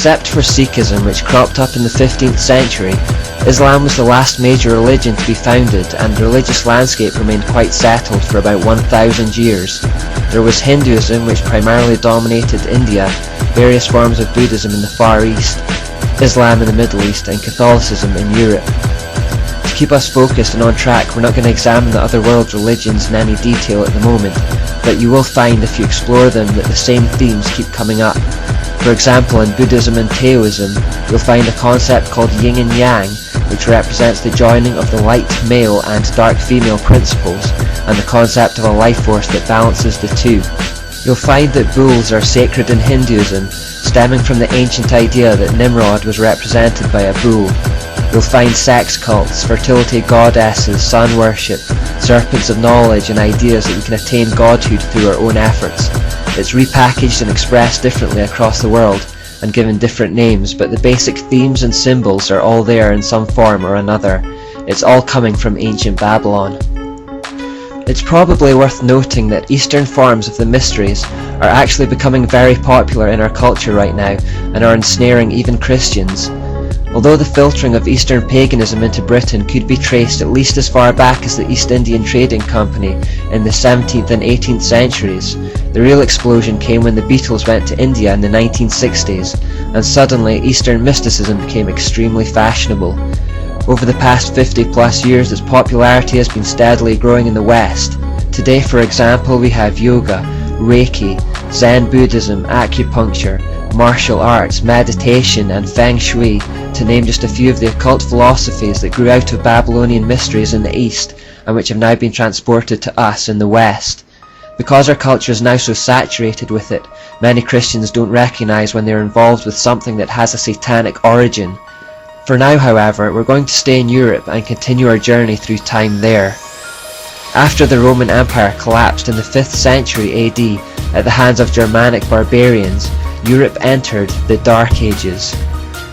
Except for Sikhism, which cropped up in the 15th century, Islam was the last major religion to be founded, and the religious landscape remained quite settled for about 1,000 years. There was Hinduism, which primarily dominated India, various forms of Buddhism in the Far East, Islam in the Middle East, and Catholicism in Europe. To keep us focused and on track, we're not going to examine the other world religions in any detail at the moment, but you will find if you explore them that the same themes keep coming up. For example, in Buddhism and Taoism, you'll find a concept called yin and yang, which represents the joining of the light male and dark female principles, and the concept of a life force that balances the two. You'll find that bulls are sacred in Hinduism, stemming from the ancient idea that Nimrod was represented by a bull. You'll find sex cults, fertility goddesses, sun worship, serpents of knowledge, and ideas that we can attain godhood through our own efforts. It's repackaged and expressed differently across the world, and given different names, but the basic themes and symbols are all there in some form or another. It's all coming from ancient Babylon. It's probably worth noting that Eastern forms of the mysteries are actually becoming very popular in our culture right now, and are ensnaring even Christians. Although the filtering of Eastern paganism into Britain could be traced at least as far back as the East Indian Trading Company in the 17th and 18th centuries, the real explosion came when the Beatles went to India in the 1960s, and suddenly Eastern mysticism became extremely fashionable. Over the past 50 plus years, its popularity has been steadily growing in the West. Today, for example, we have yoga, Reiki, Zen Buddhism, acupuncture, martial arts, meditation, and feng shui, to name just a few of the occult philosophies that grew out of Babylonian mysteries in the East, and which have now been transported to us in the West. Because our culture is now so saturated with it, many Christians don't recognize when they're involved with something that has a satanic origin. For now, however, we're going to stay in Europe and continue our journey through time there. After the Roman Empire collapsed in the 5th century AD at the hands of Germanic barbarians, Europe entered the Dark Ages.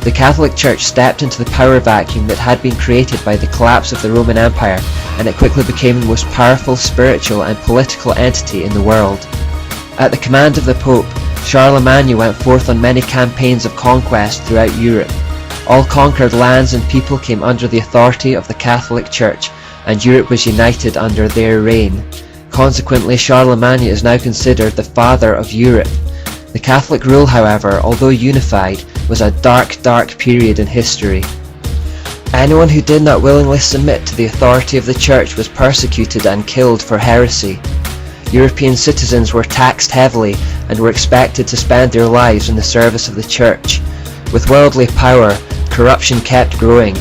The Catholic Church stepped into the power vacuum that had been created by the collapse of the Roman Empire, and it quickly became the most powerful spiritual and political entity in the world. At the command of the Pope, Charlemagne went forth on many campaigns of conquest throughout Europe. All conquered lands and people came under the authority of the Catholic Church, and Europe was united under their reign. Consequently, Charlemagne is now considered the father of Europe. The Catholic rule, however, although unified, was a dark period in history. Anyone who did not willingly submit to the authority of the Church was persecuted and killed for heresy. European citizens were taxed heavily and were expected to spend their lives in the service of the Church. With worldly power, corruption kept growing.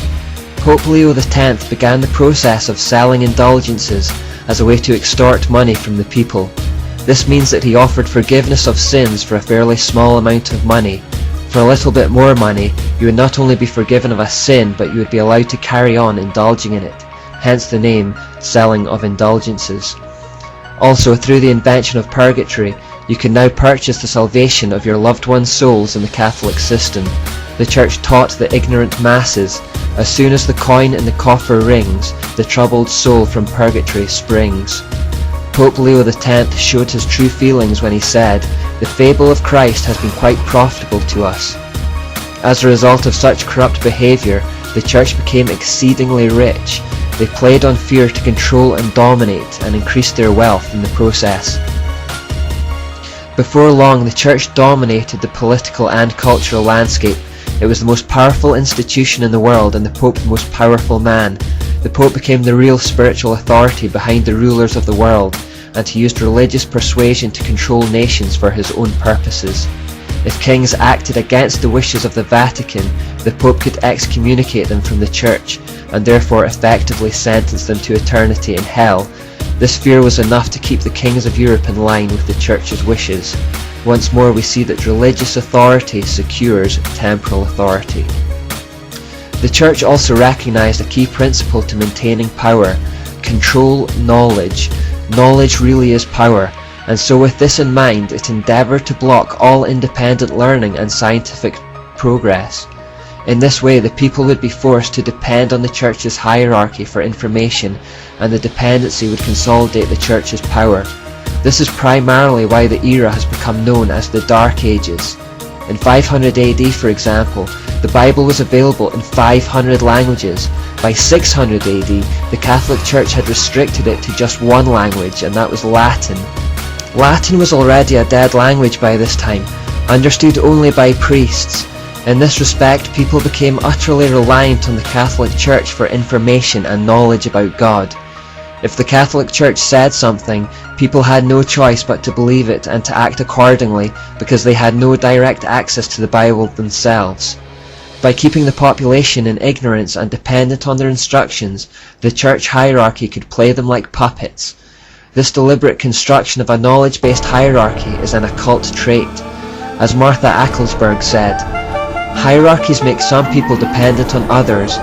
Pope Leo X began the process of selling indulgences as a way to extort money from the people. This means that he offered forgiveness of sins for a fairly small amount of money. For a little bit more money, you would not only be forgiven of a sin, but you would be allowed to carry on indulging in it, hence the name selling of indulgences. Also, through the invention of purgatory, you can now purchase the salvation of your loved ones' souls in the Catholic system. The Church taught the ignorant masses, as soon as the coin in the coffer rings, the troubled soul from purgatory springs. Pope Leo X showed his true feelings when he said, "The fable of Christ has been quite profitable to us." As a result of such corrupt behaviour, the Church became exceedingly rich. They played on fear to control and dominate, and increased their wealth in the process. Before long, the Church dominated the political and cultural landscape. It was the most powerful institution in the world, and the Pope the most powerful man. The Pope became the real spiritual authority behind the rulers of the world, and he used religious persuasion to control nations for his own purposes. If kings acted against the wishes of the Vatican, the Pope could excommunicate them from the Church, and therefore effectively sentence them to eternity in hell. This fear was enough to keep the kings of Europe in line with the Church's wishes. Once more we see that religious authority secures temporal authority. The Church also recognized a key principle to maintaining power: control knowledge. Knowledge really is power, and so with this in mind, it endeavoured to block all independent learning and scientific progress. In this way, the people would be forced to depend on the Church's hierarchy for information, and the dependency would consolidate the Church's power. This is primarily why the era has become known as the Dark Ages. In 500 AD, for example, the Bible was available in 500 languages. By 600 AD, the Catholic Church had restricted it to just one language, and that was Latin. Latin was already a dead language by this time, understood only by priests. In this respect, people became utterly reliant on the Catholic Church for information and knowledge about God. If the Catholic Church said something, people had no choice but to believe it and to act accordingly because they had no direct access to the Bible themselves. By keeping the population in ignorance and dependent on their instructions, the church hierarchy could play them like puppets. This deliberate construction of a knowledge-based hierarchy is an occult trait. As Martha Acklesberg said, "Hierarchies make some people dependent on others,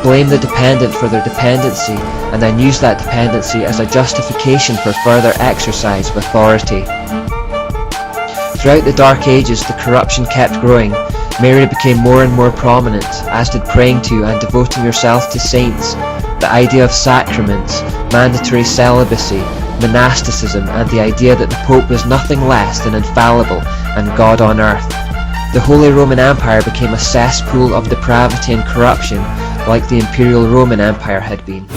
blame the dependent for their dependency, and then use that dependency as a justification for further exercise of authority." Throughout the Dark Ages, the corruption kept growing. Mary became more and more prominent, as did praying to and devoting yourself to saints, the idea of sacraments, mandatory celibacy, monasticism, and the idea that the Pope was nothing less than infallible and God on earth. The Holy Roman Empire became a cesspool of depravity and corruption, like the Imperial Roman Empire had been.